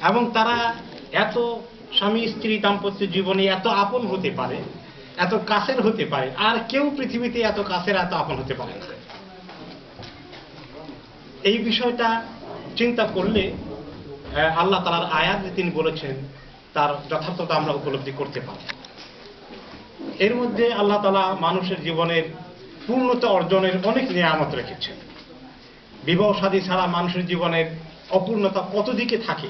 এবং তারা এত স্বামী স্ত্রী দাম্পত্য জীবনে এত আপন হতে পারে, এত কাছের হতে পারে, আর কেউ পৃথিবীতে এত কাছের এত আপন হতে পারে না। এই বিষয়টা চিন্তা করলে আল্লাহ তাআলার আয়াত যে তিনি বলেছেন তার যথার্থতা আমরা উপলব্ধি করতে পারি। এর মধ্যে আল্লাহ তাআলা মানুষের জীবনের পূর্ণতা অর্জনের অনেক নিয়ামত রেখেছেন। বিবাহ শাদী ছাড়া মানুষের জীবনের অপূর্ণতা কত দিকে থাকে।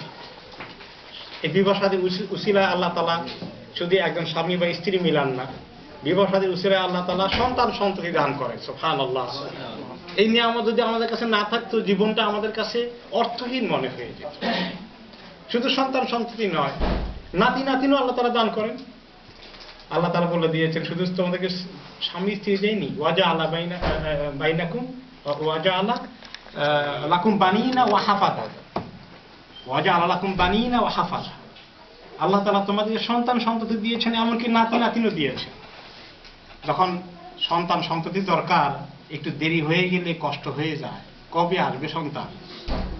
এই বিবাহ শাদীর উসিলায় আল্লাহ তাআলা শুধু একজন স্বামী বা স্ত্রী মিলান না, বিবাহ শাদীর উসিলায় আল্লাহ তাআলা সন্তান সন্ততি দান করেন। সুবহানাল্লাহ। এই নিয়ামত যদি আমাদের কাছে না থাকতো, জীবনটা আমাদের কাছে অর্থহীন মনে হয়ে যেত। শুধু সন্তান সন্ততি নয়, নাতি নাতিনও আল্লাহ তাআলা দান করেন। আল্লাহ তাআলা বলে দিয়েছেন, শুধু তোমাদেরকে স্বামী স্ত্রী দেয়নি, ওয়াজা আল্লাহ বাইনাকুম ওয়াজা আল্লাহ লাকুম বানিনা ওয়া হাফাদা, ওয়াজা আল্লাহ লাকুম বানিনা ওয়া হাফাদা। আল্লাহ তাআলা তোমাদেরকে সন্তান সন্ততি দিয়েছেন, এমনকি নাতি নাতিনও দিয়েছেন। যখন সন্তান সন্ততি দরকার, একটু দেরি হয়ে গেলে কষ্ট হয়ে যায়। কবে আসবে সন্তান,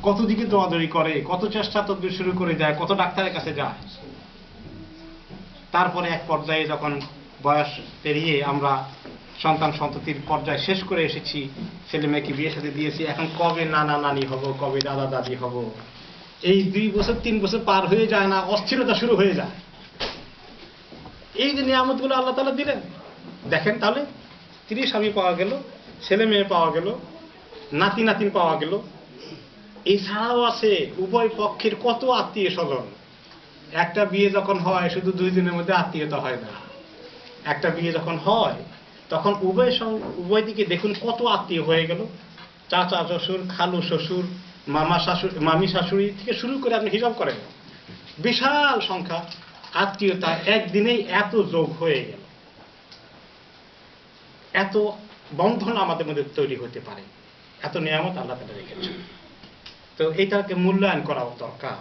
কত দিকে দৌড়াদৌড়ি করে, কত চেষ্টা তদবির শুরু করে যায়, কত ডাক্তারের কাছে যায়। তারপরে এক পর্যায়ে যখন বয়স পেরিয়ে আমরা সন্তান সন্ততির পর্যায়ে শেষ করে এসেছি, ছেলে মেয়েকে বিয়ে সাথে দিয়েছি, এখন কবে নানা নানি হব, কবে দাদা দাদি হব, এই 2 বছর 3 বছর পার হয়ে যায় না, অস্থিরতা শুরু হয়ে যায়। এই যে নিয়ামতগুলো আল্লাহ তাআলা দিলেন, দেখেন তাহলে স্ত্রী স্বামী পাওয়া গেল, ছেলে মেয়ে পাওয়া গেল, নাতি নাতিন পাওয়া গেল। এছাড়াও আছে উভয় পক্ষের কত আত্মীয় স্বজন। একটা বিয়ে যখন হয় শুধু 2 দিনের মধ্যে আত্মীয়তা হয় না। একটা বিয়ে যখন হয় তখন উভয় দিকে দেখুন কত আত্মীয় হয়ে গেল। চাচা শ্বশুর, খালু শ্বশুর, মামা শাশুড়ি, মামি শাশুড়ি থেকে শুরু করে আপনি হিসাব করেন, বিশাল সংখ্যা আত্মীয়তা একদিনেই এত যোগ হয়ে গেল। এত বন্ধন আমাদের মধ্যে তৈরি হতে পারে, এত নিয়ামত আল্লাহ তাআলা রেখেছেন। তো এইটাকে মূল্যায়ন করা দরকার।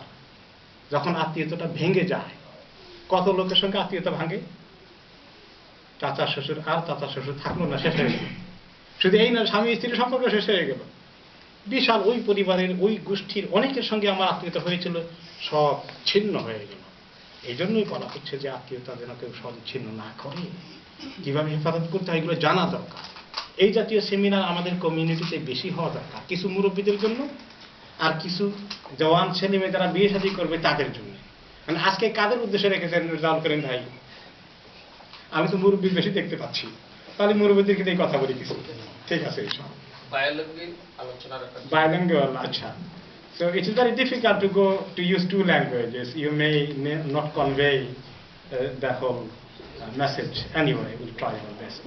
যখন আত্মীয়তাটা ভেঙে যায়, কত লোকের সঙ্গে আত্মীয়তা ভাঙে, চাচা শ্বশুর আর চাচা শ্বশুর থাকলো না, শেষ হয়ে গেল। শুধু এই না, স্বামী স্ত্রীর সম্পর্ক শেষ হয়ে গেল। বিশাল ওই পরিবারের ওই গোষ্ঠীর অনেকের সঙ্গে আমার আত্মীয়তা হয়েছিল, সব ছিন্ন হয়ে গেল। এই জন্যই বলা হচ্ছে যে আত্মীয়তা যেন কেউ ছিন্ন না করে, কিভাবে হেফাজত করতে হয় এগুলো জানা দরকার। এই জাতীয় সেমিনার আমাদের কমিউনিটিতে বেশি হওয়া দরকার, কিছু মুরব্বীদের জন্য আর কিছু জওয়ান ছেলে মেয়ে যারা বিয়ে শাদী করবে তাদের জন্য। মানে আজকে কাদের উদ্দেশ্যে রেখেছেন রেজাল্ট করেন ভাই? আমি তো মুরব্বী বেশি দেখতে পাচ্ছি, তাহলে মুরব্বীদেরকে দিয়ে কথা বলি কিছু। ঠিক আছে, এইসব bilingual, আচ্ছা। So it is very difficult to use 2 languages. You may not convey the whole message. Anyway, we'll try our best.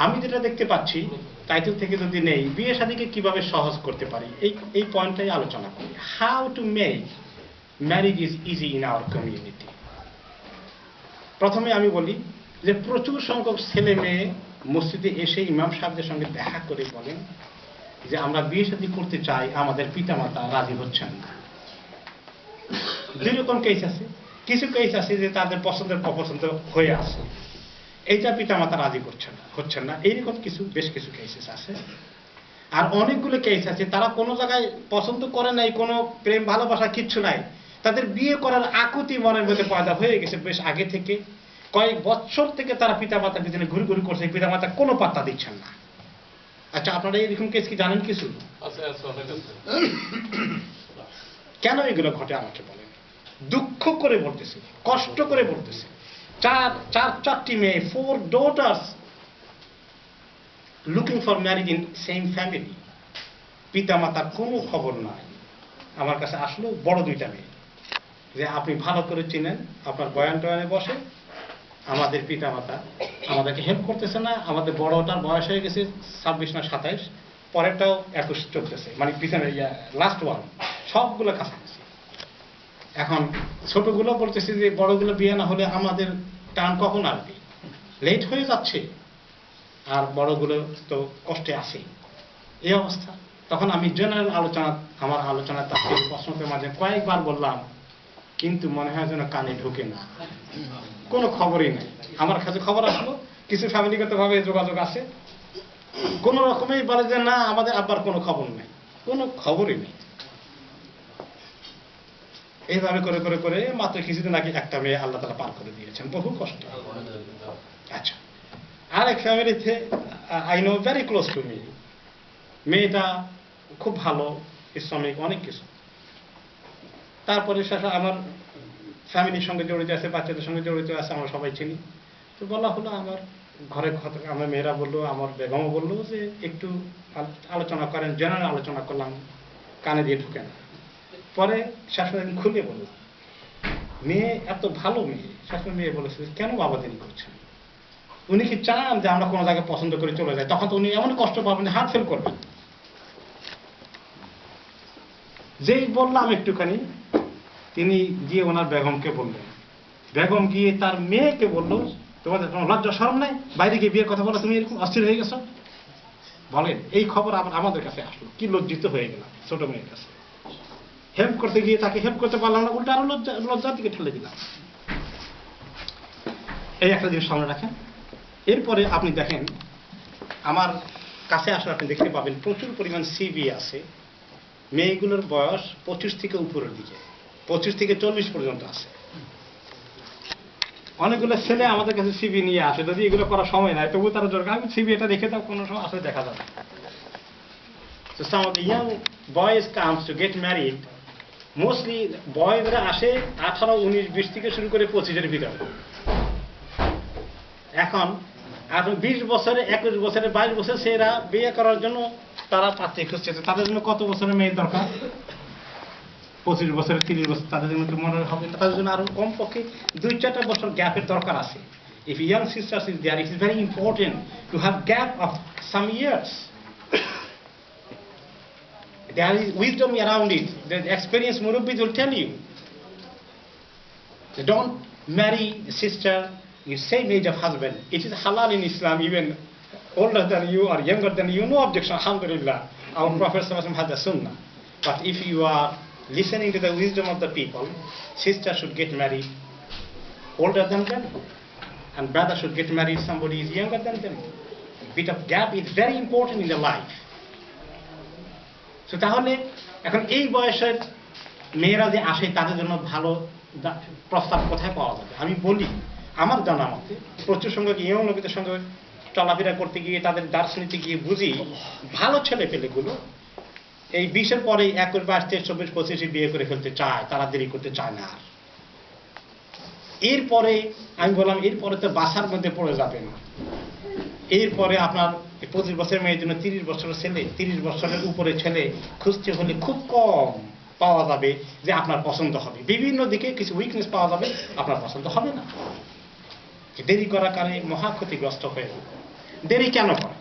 আমি যেটা দেখতে পাচ্ছি টাইটেল থেকে যদি নেই, বিয়ে শাদীকে কিভাবে সহজ করতে পারি, এই পয়েন্টটাই আলোচনা করি। How to make marriage is easy in our community. প্রথমে আমি বলি যে প্রচুর সংখ্যক ছেলে মেয়ে মসজিদে এসে ইমাম সাহেবদের সঙ্গে দেখা করে বলেন যে আমরা বিয়ে শাদী করতে চাই, আমাদের পিতামাতা রাজি হচ্ছেন না। 2 রকম কেস আছে। কিছু কেস আছে যে তাদের পছন্দের অপছন্দ হয়ে আছে, এইটা পিতামাতা রাজি হচ্ছেন না, এইরকম বেশ কিছু কেসেস আছে। আর অনেকগুলো কেস আছে তারা কোনো জায়গায় পছন্দ করে নাই, কোনো প্রেম ভালোবাসা কিচ্ছু নাই, তাদের বিয়ে করার আকুতি মনের মধ্যে পয়দা হয়ে গেছে বেশ আগে থেকে। কয়েক বছর থেকে তারা পিতামাতার পিছনে ঘুরি করছে, পিতামাতা কোনো পাত্তা দিচ্ছেন না। আচ্ছা, আপনারা এরকম কেস কি জানেন কিছু? কেন এগুলো ঘটে আমাকে বলেন। দুঃখ করে বলতেছে, কষ্ট করে বলতেছে। 4টি মেয়ে, 4 daughters looking for marriage in same family. পিতামাতার কোনো খবর নাই। আমার কাছে আসলো বড় 2টা মেয়ে, যে আপনি ভালো করে চিনেন, আপনার বয়ান টয়ানে বসে, আমাদের পিতামাতা আমাদেরকে হেল্প করতেছে না। আমাদের বড়টার বয়স হয়ে গেছে 26 না 27, পরেরটাও 21 চলতেছে, মানে পিছনে লাস্ট ওয়ান, সবগুলো কাছাকাছি। এখন ছোটগুলো বলতেছে যে বড়গুলো বিয়ে না হলে আমাদের টান কখন আসবে, লেট হয়ে যাচ্ছে, আর বড়গুলো তো কষ্টে আছে। এই অবস্থা। তখন আমি জেনারেল আমার আলোচনা তাকে প্রশ্নকে মাঝে কয়েকবার বললাম, কিন্তু মনে হয় যেন কানে ঢোকে না, কোনো খবরই নেই। আমার কাছে খবর আসলো, কিছু ফ্যামিলিগত ভাবে যোগাযোগ আছে, কোন রকমেই বলে যে না আমাদের আব্বার কোনো খবর নেই, কোনো খবরই নেই। এইভাবে করে করে করে মাত্র কিছুদিন আগে একটা মেয়ে আল্লাহ তাআলা পার করে দিয়েছেন, বহু কষ্ট। আচ্ছা, আর এক ফ্যামিলিতে I know very close to me, মেয়েটা খুব ভালো, ইসলামিক অনেক কিছু। তারপরে শেষে আমার ফ্যামিলির সঙ্গে জড়িত আছে, বাচ্চাদের সঙ্গে জড়িত আছে, আমরা সবাই চিনি। তো বলা হলো, আমার ঘরে আমার মেয়েরা বললো, আমার বেগমও বললো যে একটু আলোচনা করেন। জেনারেল আলোচনা করলাম, কানে দিয়ে ঢুকে না। পরে শাশুড়ি আমি খুলে বললাম, মেয়ে এত ভালো মেয়ে। শাশুড়ি মেয়ে বলেছে, কেন বাবা দেরি করছেন? উনি কি চান যে আমরা কোনো জায়গায় পছন্দ করে চলে যাই? তখন তো উনি এমন কষ্ট পাবেন, হার্ট ফেল করবেন। যেই বললাম একটুখানি, তিনি গিয়ে ওনার বেগমকে বললেন। বেগম গিয়ে তার মেয়েকে বললো, তোমাদের কোনো লজ্জা শরম নাই? বাইরে গিয়ে বিয়ের কথা বলো, তুমি এরকম অস্থির হয়ে গেছো? বলেন, এই খবর আবার আমাদের কাছে আসলো, কি লজ্জিত হয়ে গেলাম ছোট মেয়ের কাছে। হেল্প করতে গিয়ে তাকে হেল্প করতে পারলাম না, উল্টা আরো লজ্জার দিকে ঠেলে দিলাম। এই একটা জিনিস সামনে রাখেন। এরপরে আপনি দেখেন, আমার কাছে আসলে আপনি দেখতে পাবেন প্রচুর পরিমাণ সিভি আছে। মেয়েগুলোর বয়স 25 থেকে উপরের দিকে, 25 থেকে 40 পর্যন্ত আছে। অনেকগুলো ছেলে আমাদের কাছে সিভি নিয়ে আসে, যদি এগুলো করার সময় নাই তবু তারা জোর আমি সিভি এটা দেখে দাও, কোনো সময় আসলে দেখা যাবে। So some of the young boys comes to get married, mostly বয়েজরা আসে 18, 19, 20 থেকে শুরু করে 25-এর ভিতরে। এখন 20 বছরে, 21 বছরে, 22 বছর সেরা বিয়ে করার জন্য তারা পাত্রী খুঁজছে। তাদের জন্য কত বছরের মেয়ের দরকার? 25 বছরের, 30 বছর। তাদের জন্য মনে হবে তাদের জন্য আরো কমপক্ষে 2-4 বছর গ্যাপের দরকার আছে। If young sisters is there, it is very important to have gap of some years. There is wisdom around it. The experienced Murabbis will tell you. So don't marry a sister in same age of husband. It is halal in Islam, even older than you or younger than you, no objection, alhamdulillah. Our Prophet ﷺ had the sunnah. But if you are listening to the wisdom of the people, sister should get married older than them, and brother should get married somebody is younger than them. A bit of gap is very important in the life. So তাহলে এখন এই বয়সের মেয়েরা যে আসে তাদের জন্য ভালো প্রস্তাব কোথায় পাওয়া যাবে? আমি বলি, আমার জানা মতে প্রচুর সংখ্যক ইয়ং লোকেদের সঙ্গে চলাফেরা করতে গিয়ে, তাদের দার্শনিকতে গিয়ে বুঝি, ভালো ছেলে পেলেগুলো এই 20-এর পরে 21, 22, 23, 24, 25 বিয়ে করে ফেলতে চায়, তারা দেরি করতে চায় না। এরপরে আমি বললাম, এরপরে তো বাসার মধ্যে পড়ে যাবে না। এরপরে আপনার 25 বছরের মেয়ের জন্য 30 বছরের ছেলে, 30 বছরের উপরে ছেলে খুঁজতে হলে খুব কম পাওয়া যাবে যে আপনার পছন্দ হবে। বিভিন্ন দিকে কিছু উইকনেস পাওয়া যাবে, আপনার পছন্দ হবে না। দেরি করার কারণে মহা ক্ষতিগ্রস্ত হয়ে যাবে। দেরি কেন করে?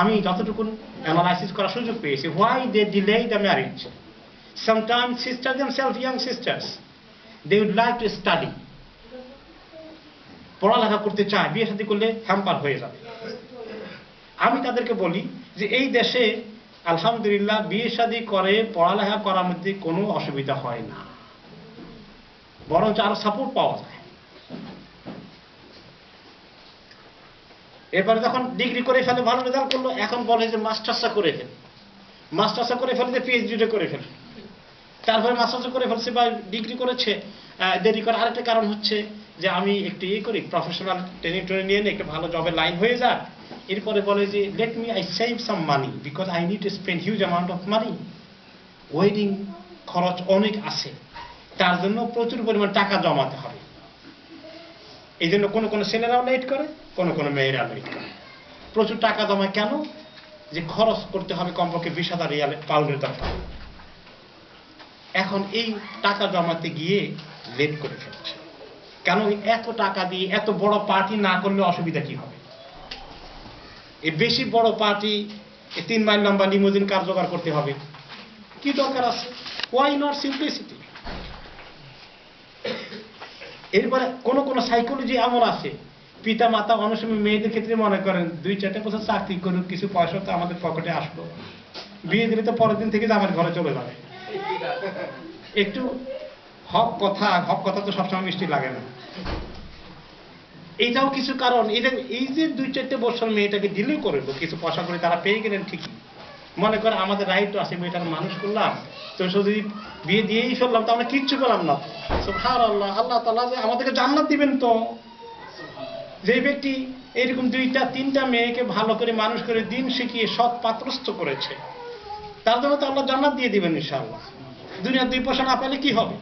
আমি যতটুকু অ্যানালাইসিস করার সুযোগ পেয়েছি, why they delay the marriage. Sometimes sisters themselves, young sisters, they would like to study. পড়ালেখা করতে চায়, বিয়ে শাদী করলে হ্যাম্পার হয়ে যাবে। আমি তাদেরকে বলি যে এই দেশে আলহামদুলিল্লাহ বিয়ে শাদী করে পড়ালেখা করার মধ্যে কোনো অসুবিধা হয় না, বরঞ্চ আরো সাপোর্ট পাওয়া যায়। এরপরে যখন ডিগ্রি করে ফেলে, ভালো রেজাল্ট করলো, এখন বলে যে মাস্টার্সটা করে ফেল, মাস্টার্সটা করে ফেলে যে পিএইচডিটা করে ফেল। তারপরে মাস্টার্সটা করে ফেলছে বা ডিগ্রি করেছে, দেরি করে। আরেকটা কারণ হচ্ছে যে আমি একটু করি, প্রফেশনাল ট্রেনিং নিয়ে একটা ভালো জবের লাইন হয়ে যাক। এরপরে বলে যে let me I save some money because I need to spend huge amount of money. Wedding খরচ অনেক আছে, তার জন্য প্রচুর পরিমাণ টাকা জমাতে হবে। এই জন্য কোনো কোনো ছেলেরাও লেট করে, কোনো কোনো মেয়েরা লেট করে। প্রচুর টাকা জমায় কেন? যে খরচ করতে হবে কমপক্ষে 20,000 রিয়াল, পাউন্ডের দরকার। এখন এই টাকা জমাতে গিয়ে লেট করে ফেলছে। কেন? এত টাকা দিয়ে এত বড় পার্টি না করলে অসুবিধা কি হবে? এই বেশি বড় পার্টি, 3 মাইল লম্বা লিমোজিন কার জোগাড় করতে হবে, কি দরকার আছে? Why not simplicity? এরপরে কোনো কোনো সাইকোলজি এমন আছে, পিতা মাতা অনেক সময় মেয়েদের ক্ষেত্রে মনে করেন 2-4 বছর চাকরি করুক, কিছু পয়সা তো আমাদের পকেটে আসলো, বিয়ে দিলে তো পরের দিন থেকে আমার ঘরে চলে যাবে। একটু হক কথা তো সবসময় মিষ্টি লাগে না। এইটাও কিছু কারণ। এই যে 2-4 বছর মেয়েটাকে ডিলে করে কিছু পয়সা করে তারা পেয়ে গেলেন ঠিকই, মনে করে আমাদের রাইট আছে, মেয়েটার মানুষ করলাম, তো যদি বিয়ে দিয়েই ফেললাম তো আমরা কিচ্ছু পেলাম না। সুবহানাল্লাহ, আল্লাহ তাআলা যে আমাদেরকে জান্নাত দিবেন। তো যে ব্যক্তি এরকম 2-3টা মেয়েকে ভালো করে মানুষ করে দিন শিখিয়ে সৎ পাত্রস্থ করেছে, তার জন্য তো আল্লাহ জান্নাত দিয়ে দিবেন ইনশাআল্লাহ। দুনিয়ার 2 পয়সা না পেলে কি হবে?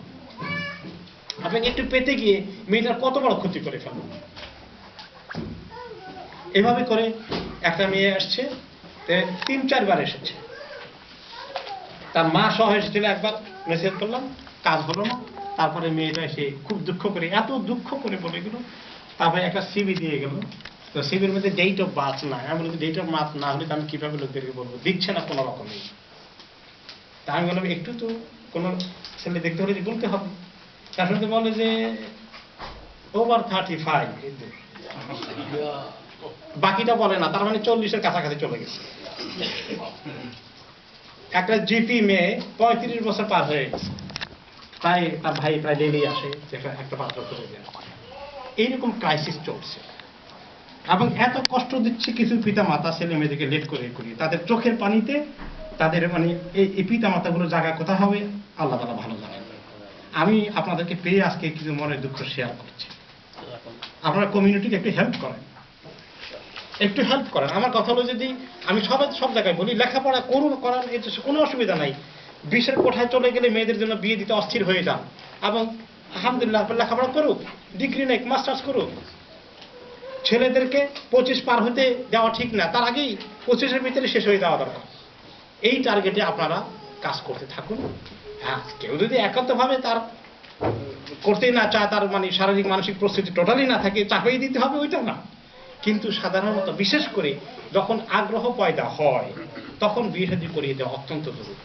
আপনাকে একটু পেতে গিয়ে মেয়েটার কত বড় ক্ষতি করে ফেলবে। এভাবে করে একটা মেয়ে আসছে, 3-4 বার এসেছে। তার মা সহ এসেছিল, একবার মেসেজ করলাম, কাজ হলো না। তারপরে মেয়েটা এসে খুব দুঃখ করে, এত দুঃখ করে বলে গেল। তারপরে একটা সিবি দিয়ে গেল, তো সিবির মধ্যে ডেট অফ বার্থ না। আমি বলি ডেট অফ বার্থ না হলে আমি কিভাবে লোকদেরকে বলবো? দিচ্ছে না কোনো রকমই। তা আমি বললাম একটু তো কোনো ছেলে দেখতে হলে বলতে হবে। তার সঙ্গে বলে যে ওভার 35, বাকিটা বলে না, তার মানে 40-এর কাছাকাছি চলে গেছে। একটা জিপি মেয়ে 35 বছর পার হয়ে গেছে, তাই তার ভাই প্রায় ডেলি আসে একটা পাত্র করে দেয়। এইরকম ক্রাইসিস চলছে, এবং এত কষ্ট দিচ্ছে কিছু পিতা মাতা ছেলে মেয়েদেরকে লেট করে করি, তাদের চোখের পানিতে তাদের মানে এই পিতা মাতাগুলো জায়গা কোথা হবে আল্লাহ তাআলা ভালো জানেন। আমি আপনাদেরকে পেয়ে আজকে কিছু মনের দুঃখ শেয়ার করছি। আপনারা কমিউনিটিকে একটু হেল্প করেন, একটু হেল্প করেন। আমার কথা হলো, যদি আমি সব জায়গায় বলি লেখাপড়া করার এটা কোনো অসুবিধা নাই। 20-এর কোঠায় চলে গেলে মেয়েদের জন্য বিয়ে দিতে অস্থির হয়ে যান, এবং আলহামদুলিল্লাহ লেখাপড়া করুক, ডিগ্রি নেক, মাস্টার্স করুক। ছেলেদেরকে 25 পার হতে দেওয়া ঠিক না, তার আগেই 25-এর ভিতরে শেষ হয়ে যাওয়া দরকার। এই টার্গেটে আপনারা কাজ করতে থাকুন। হ্যাঁ, কেউ যদি একান্তভাবে তার করতেই না চায়, তার মানে শারীরিক মানসিক প্রস্তুতি টোটালি না থাকে, চাপিয়ে দিতে হবে ওইটা না। কিন্তু সাধারণত বিশেষ করে যখন আগ্রহ পয়দা হয় তখন বিয়ে শাদী করিয়ে দেওয়া অত্যন্ত জরুরি।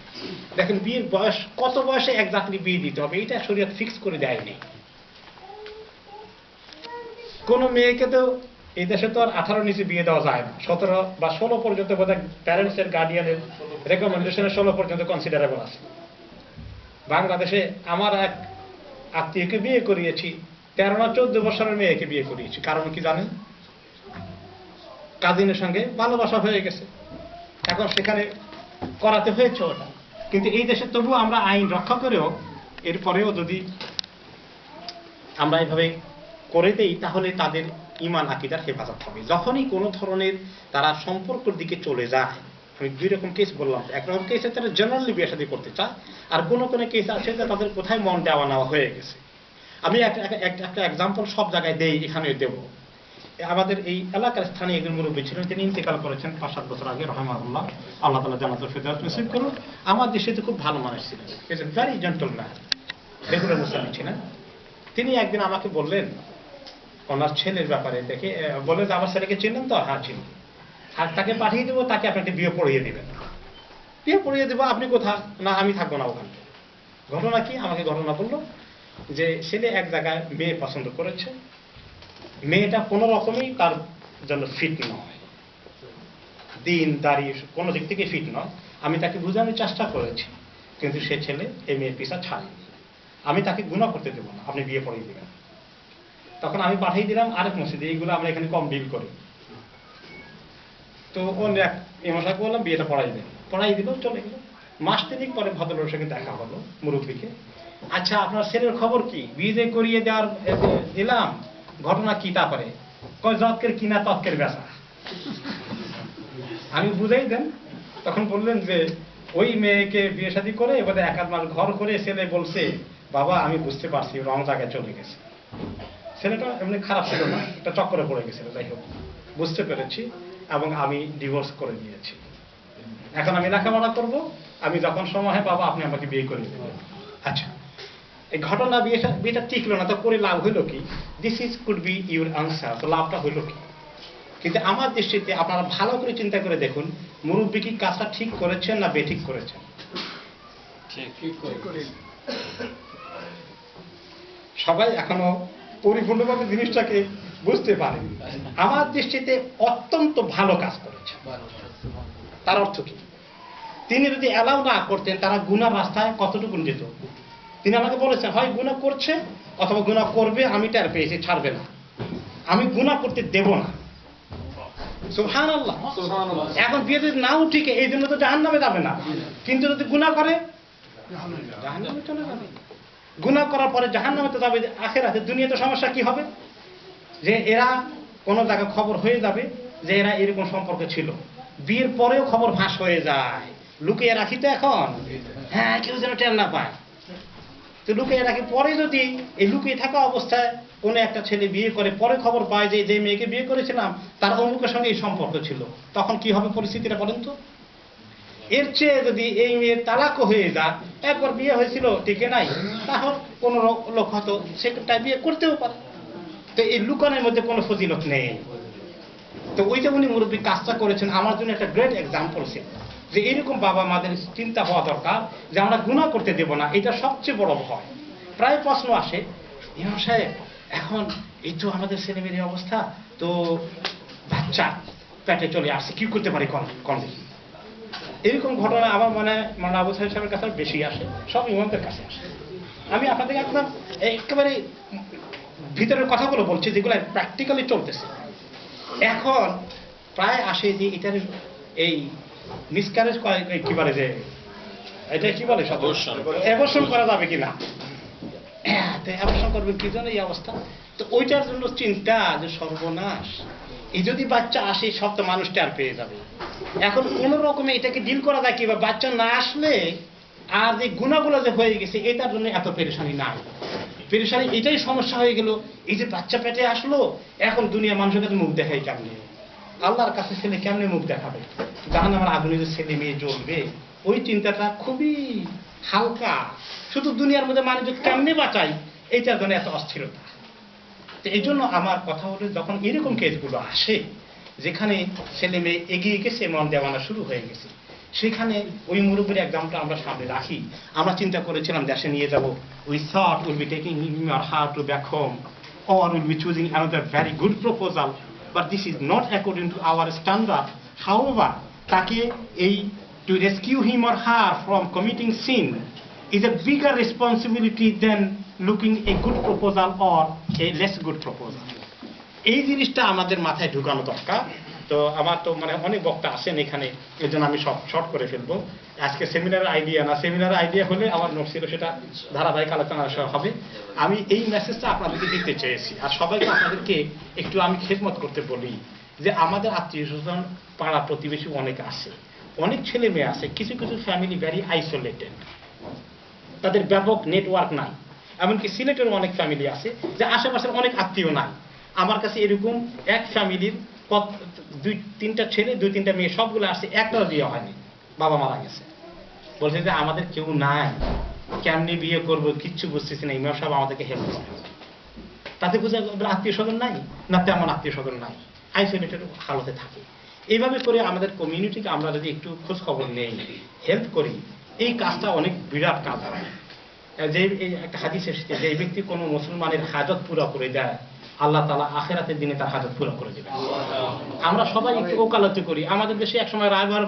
দেখেন, বিয়ের বয়স কত বয়সে একজাক্টলি বিয়ে দিতে হবে এটা শরীয়ত ফিক্স করে দেয়নি। কোন মেয়েকে তো এই দেশে তো আর 18 নিচে বিয়ে দেওয়া যায় না। 17 বা 16 পর্যন্ত বোধহয় প্যারেন্টস এর গার্ডিয়ানের রেকমেন্ডেশনে 16 পর্যন্ত কনসিডারেবল আছে। বাংলাদেশে আমার এক আত্মীয়কে বিয়ে করিয়েছি, 13 না 14 বছরের মেয়েকে বিয়ে করিয়েছি। কারণ কি জানেন? কাজিনের সঙ্গে ভালোবাসা হয়ে গেছে, এখন সেখানে করাতে হয়েছে ওটা। কিন্তু এই দেশে তবুও আমরা আইন রক্ষা করেও এরপরেও যদি আমরা এইভাবে করে দেই তাহলে তাদের ঈমান আকীদার হেফাজত হবে। যখনই কোনো ধরনের তারা সম্পর্কের দিকে চলে যায়, আমি 2 রকম কেস বললাম। একরকম কেসে তারা জেনারেলি বিয়ে শাদী করতে চায়, আর কোনো কেস আছে যে তাদের কোথায় মন দেওয়া নেওয়া হয়ে গেছে। আমি একটা এক্সাম্পল সব জায়গায় দেই, এখানে দেব। আমাদের এই এলাকার স্থানীয় একজন মুরব্বী ছিলেন, তিনি ইন্তেকাল করেছেন 5-7 বছর আগে, রাহিমাহুল্লাহ। আল্লাহ তাআলা জান্নাতুল ফেরদাউস নসিব করুন। আমার দেশে তো খুব ভালো মানুষ ছিলেন, ভেরি জেন্টলম্যান, রেগুলার মুসলিম ছিলেন। তিনি একদিন আমাকে বললেন ওনার ছেলের ব্যাপারে, দেখে বলে যে আমার ছেলেকে চিনেন তো? হ্যাঁ চিনি, আর তাকে পাঠিয়ে দেবো, তাকে আপনাকে বিয়ে পড়িয়ে দিবেন। বিয়ে পড়িয়ে দেবো, আপনি কোথা? না আমি থাকবো না ওখানে। ঘটনা কি? আমাকে ঘটনা বললো যে ছেলে এক জায়গায় মেয়ে পছন্দ করেছে, মেয়েটা কোনো রকমই তার জন্য ফিট নয়, দিন দাঁড়িয়ে কোনো দিক থেকে ফিট নয়। আমি তাকে বোঝানোর চেষ্টা করেছি, কিন্তু সে ছেলে এই মেয়ের পিছা ছাড়েনি। আমি তাকে গুনাহ করতে দেবো না, আপনি বিয়ে পড়িয়ে দিবেন। তখন আমি পাঠিয়ে দিলাম আরেক মসজিদে, এইগুলো আমরা এখানে কম ডিল করি। তো অন্য এক ইমামকে বললাম বিয়েটা পড়াই দিল, চলে গেল। মাস 3 পরে ভদ্রলোকের সঙ্গে দেখা হলো মুরব্বীকে। আচ্ছা, আপনার ছেলের খবর কি? বিয়ে যে করিয়ে দেওয়ার দিলাম, ঘটনা কি? তারপরে কয় যৎকের কিনা তৎকের বেচা। আমি বুঝাই দেন। তখন বললেন যে ওই মেয়েকে বিয়ে শাদী করে এবার 1 মাস ঘর করে ছেলে বলছে, বাবা আমি বুঝতে পারছি রং জায়গায় চলে গেছে। ছেলেটা এমনি খারাপ ছিল না, একটা চক্করে পড়ে গেছিল। যাই হোক, বুঝতে পেরেছি এবং আমি ডিভোর্স করে দিয়েছি। এখন আমি লেখাপড়া করবো, আমি যখন সময় হয় বাবা আপনি আমাকে বিয়ে করে দেবেন। আচ্ছা, এই ঘটনা বিয়েটা টিকলো না, তো করে লাভ হইলো কি? This is could be your answer. তো লাভটা হইলো কি? কিন্তু আমার দৃষ্টিতে আপনারা ভালো করে চিন্তা করে দেখুন, মুরব্বী কি কাজটা ঠিক করেছেন না বেঠিক করেছেন? সবাই এখনো পরিপূর্ণভাবে জিনিসটাকে বুঝতে পারেন। আমার দৃষ্টিতে অত্যন্ত ভালো কাজ করেছে। তার অর্থ কি? তিনি যদি অ্যালাউ না করতেন, তারা গুনার রাস্তায় কতটুকু যেত? তিনি আমাকে বলেছেন হয় গুনাহ করছে অথবা গুনাহ করবে, আমি টের পেয়েছি, ছাড়বে না, আমি গুনাহ করতে দেব না। সুবহানাল্লাহ। এখন বিয়ে যদি নাও ঠিক এই জন্য তো জাহান্নামে যাবে না, কিন্তু যদি গুনাহ করে জাহান্নামে চলে যাবে। গুনাহ করার পরে জাহান্নামে তো যাবে, আখিরাতে। দুনিয়াতে সমস্যা কি হবে, যে এরা কোনো জায়গায় খবর হয়ে যাবে যে এরা এরকম সম্পর্ক ছিল, বিয়ের পরেও খবর ফাঁস হয়ে যায়। লুকিয়ে রাখি তো এখন, হ্যাঁ, কেউ যেন টের না পায়, তো লুকিয়ে রাখি। পরে যদি এই লুকিয়ে থাকা অবস্থায় কোনো একটা ছেলে বিয়ে করে, পরে খবর পায় যে যে মেয়েকে বিয়ে করেছিলাম তার অমুকের সঙ্গে এই সম্পর্ক ছিল, তখন কি হবে পরিস্থিতিটা বলেন তো? এর চেয়ে যদি এই মেয়ের তালাকও হয়ে যায়, একবার বিয়ে হয়েছিল টিকে নাই, তাহলে কোনো লোক হয়তো সেটা বিয়ে করতেও পারে। তো এই লুকানোর মধ্যে কোনো ফজিলত নেই। তো ওই যে উনি মুরব্বী কাজটা করেছেন, আমার জন্য একটা গ্রেট এক্সাম্পল ছিল যে এরকম বাবা মাদের চিন্তা হওয়া দরকার যে আমরা গুনাহ করতে দেব না। এটা সবচেয়ে বড় ভয়। প্রায় প্রশ্ন আসে, ইমাম সাহেব এখন এই তো আমাদের ছেলেমেয়ের অবস্থা, তো বাচ্চা পেটে চলে আসছে, কি করতে পারি কোন দেখি। এরকম ঘটনা আমার মানে আবু সাহেব সাহেবের কাছে বেশি আসে, সব ইমামদের কাছে আসে। আমি আপনাদের একদম একেবারে ভিতরের কথাগুলো বলছি যেগুলো প্র্যাকটিক্যালি চলতেছে। এখন প্রায় আসে যে এটার এই মিসক্যারেজ কি বলে, যে এটা কি বলে, অ্যাবর্শন করা যাবে কিনা, অ্যাবর্শন করবে কি জন্য এই অবস্থা। তো ওইটার জন্য চিন্তা যে সর্বনাশ, এই যদি বাচ্চা আসে সব তো মানুষ টের পেয়ে যাবে। এখন কোন রকমে এটাকে ডিল করা যায় কি, বা বাচ্চা না আসলে আর যে গুণাগুলো যে হয়ে গেছে এটার জন্য এত পেরেশানি নাই। পেরেশানি এটাই সমস্যা হয়ে গেল, এই যে বাচ্চা পেটে আসলো, এখন দুনিয়া মানুষের কাছে মুখ দেখাই কেমনে, আল্লাহর কাছে ছেলে কেমনে মুখ দেখাবে, জাহান্নামের আগুনে যে ছেলে মেয়ে জ্বলবে, ওই চিন্তাটা খুবই হালকা। শুধু দুনিয়ার মধ্যে মানুষ কেমনে বাঁচাই, এইটার জন্য এত অস্থিরতা। তো এই জন্য আমার কথা হলো, যখন এরকম কেসগুলো আসে যেখানে ছেলে মেয়ে এগিয়ে গেছে, মন দেওয়ানো শুরু হয়ে গেছে, সেখানে ওই মুরব্বীর এক্সামটা আমরা সামনে রাখি। আমরা চিন্তা করেছিলাম দেশে নিয়ে যাব, we thought we'll be taking him or her to back home, or we'll be choosing another very good proposal, but this is not according to our standard. However, তাকে এই to rescue him or her from committing sin is a bigger responsibility than looking a good proposal or a less good proposal. এই জিনিসটা আমাদের মাথায় ঢুকানো দরকার। তো আমার তো মানে অনেক বক্তা আসেন এখানে, এর জন্য আমি সব শর্ট করে ফেলবো। আজকে সেমিনার আইডিয়া না, সেমিনার আইডিয়া হলে আমার নোট ছিল, সেটা ধারাবাহিক আলোচনা হবে। আমি এই মেসেজটা আপনাদেরকে দিতে চেয়েছি, আর সবাইকে আপনাদেরকে একটু আমি খেদমত করতে বলি যে আমাদের আত্মীয় স্বজন, পাড়া প্রতিবেশী অনেক আছে, অনেক ছেলে মেয়ে আছে, কিছু কিছু ফ্যামিলি ভেরি আইসোলেটেড, তাদের ব্যাপক নেটওয়ার্ক নাই। এমনকি সিলেটের অনেক ফ্যামিলি আছে যে আশেপাশের অনেক আত্মীয় নাই। আমার কাছে এরকম এক ফ্যামিলির 2-3টা ছেলে 2-3টা মেয়ে, সবগুলো আসছে, একটাও বিয়ে হয়নি, বাবা মারা গেছে। বলছে যে আমাদের কেউ নাই, কেমনি বিয়ে করবো কিচ্ছু বুঝতেছি না, ইমাম সাহেব আমাদেরকে হেল্প করে। তাতে বোঝা আত্মীয় স্বজন নাই, না তেমন আত্মীয় স্বজন নাই, আইসোলেটেড হালতে থাকে। এইভাবে করে আমাদের কমিউনিটিকে আমরা যদি একটু খোঁজ খবর নেই, হেল্প করি, এই কাজটা অনেক বিরাট কাজ হয়। যে একটা হাদিস এসেছে, যে ব্যক্তি কোনো মুসলমানের হাজত পুরো করে দেয়, আল্লাহ তাআলা আখিরাতের দিনে তার হাজত পুরো করে দেবেন। আমরা সবাই একটু ওকালতি করি, আমাদের দেশে একসময় রায়বার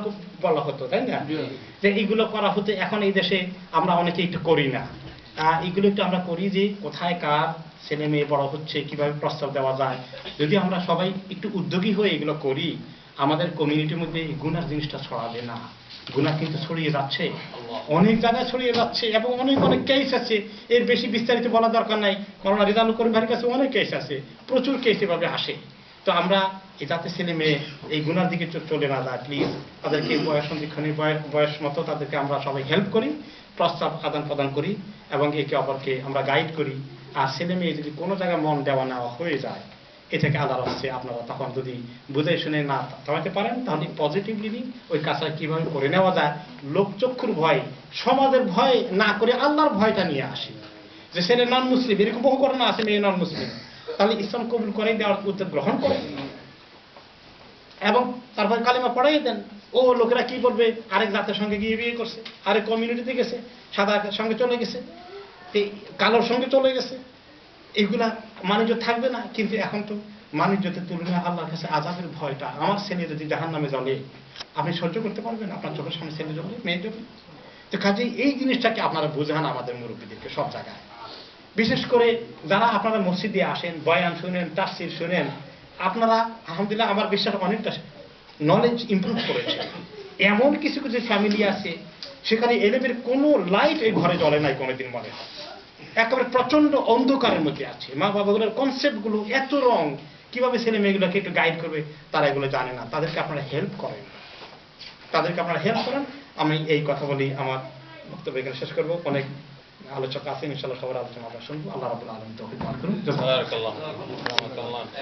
বলা হতো, তাই না, যে এইগুলো করা হতো। এখন এই দেশে আমরা অনেকে একটু করি না। এইগুলো একটু আমরা করি, যে কোথায় কার ছেলে মেয়ে বড় হচ্ছে, কিভাবে প্রস্তাব দেওয়া যায়। যদি আমরা সবাই একটু উদ্যোগী হয়ে এগুলো করি, আমাদের কমিউনিটির মধ্যে এই গুনার জিনিসটা ছড়াবে না। গুনাহ কিন্তু ছড়িয়ে যাচ্ছে, অনেক জায়গায় ছড়িয়ে যাচ্ছে, এবং অনেক অনেক কেস আছে। এর বেশি বিস্তারিত বলা দরকার নাই, মাওলানা রিজানুল করিম ভাইয়ের কাছে অনেক কেস আছে, প্রচুর কেস এভাবে আসে। তো আমরা যাতে ছেলে মেয়ে এই গুনার দিকে চলে না যায়, প্লিজ তাদেরকে বয়স সন্ধিক্ষণে বয়স মতো তাদেরকে আমরা সবাই হেল্প করি, প্রস্তাব আদান প্রদান করি, এবং একে অপরকে আমরা গাইড করি। আর ছেলে মেয়ে যদি কোনো জায়গায় মন দেওয়া নেওয়া হয়ে যায়, এ থেকে আল্লাহর হচ্ছে আপনারা তখন যদি বুঝে শুনে না থামাতে পারেন, তাহলে পজিটিভলি ওই কাজটা কিভাবে করে নেওয়া যায়, লোকচক্ষুর ভয়, সমাজের ভয় না করে আল্লাহর ভয়টা নিয়ে আসি। যে ছেলে নন মুসলিম, এরকম বহু ঘটনা আছে, মেয়ে নন মুসলিম, তাহলে ইসলাম কবুল করে দেওয়ার উদ্যোগ গ্রহণ করে, এবং তারপর কালিমা পড়াই দেন। ও লোকেরা কি বলবে, আরেক জাতের সঙ্গে গিয়ে বিয়ে করছে, আরেক কমিউনিটিতে গেছে, সাদা সঙ্গে চলে গেছে, কালোর সঙ্গে চলে গেছে, এইগুলা মানুষ থাকবে না। কিন্তু এখন তো মানুষের তুলনায় আল্লাহর কাছে আযাবের ভয়টা, আমার ছেলে যদি জাহান্নামে জ্বলে, আপনি সহ্য করতে পারবেন? আপনার চোখের সামনে ছেলে জ্বলে, মেয়ে জ্বলে। তো কাজেই এই জিনিসটাকে আপনারা বোঝান আমাদের মুরব্বীদেরকে সব জায়গায়। বিশেষ করে যারা আপনারা মসজিদে আসেন, বয়ান শুনেন, তাফসীর শুনেন, আপনারা আলহামদুলিল্লাহ আমার বিশ্বাস অনেকটা নলেজ ইমপ্রুভ করেছে। এমন কিছু কিছু ফ্যামিলি আছে সেখানে এলেমের কোনো লাইট এই ঘরে জ্বলে নাই কোনোদিন মনে হয়, একেবারে প্রচন্ড অন্ধকারের মধ্যে আছে। মা বাবাগুলোর কনসেপ্টগুলো এত রং, কিভাবে ছেলে মেয়েগুলোকে একটু গাইড করবে তারা এগুলো জানে না। তাদেরকে আপনারা হেল্প করেন, আমি এই কথা বলি আমার বক্তব্য এখানে শেষ করবো। অনেক আলোচক আছেন, ইনশাআল্লাহ সবার আলোচনা আমরা শুনবো। আল্লাহ রাব্বুল আলামিন তৌফিক দান করুন।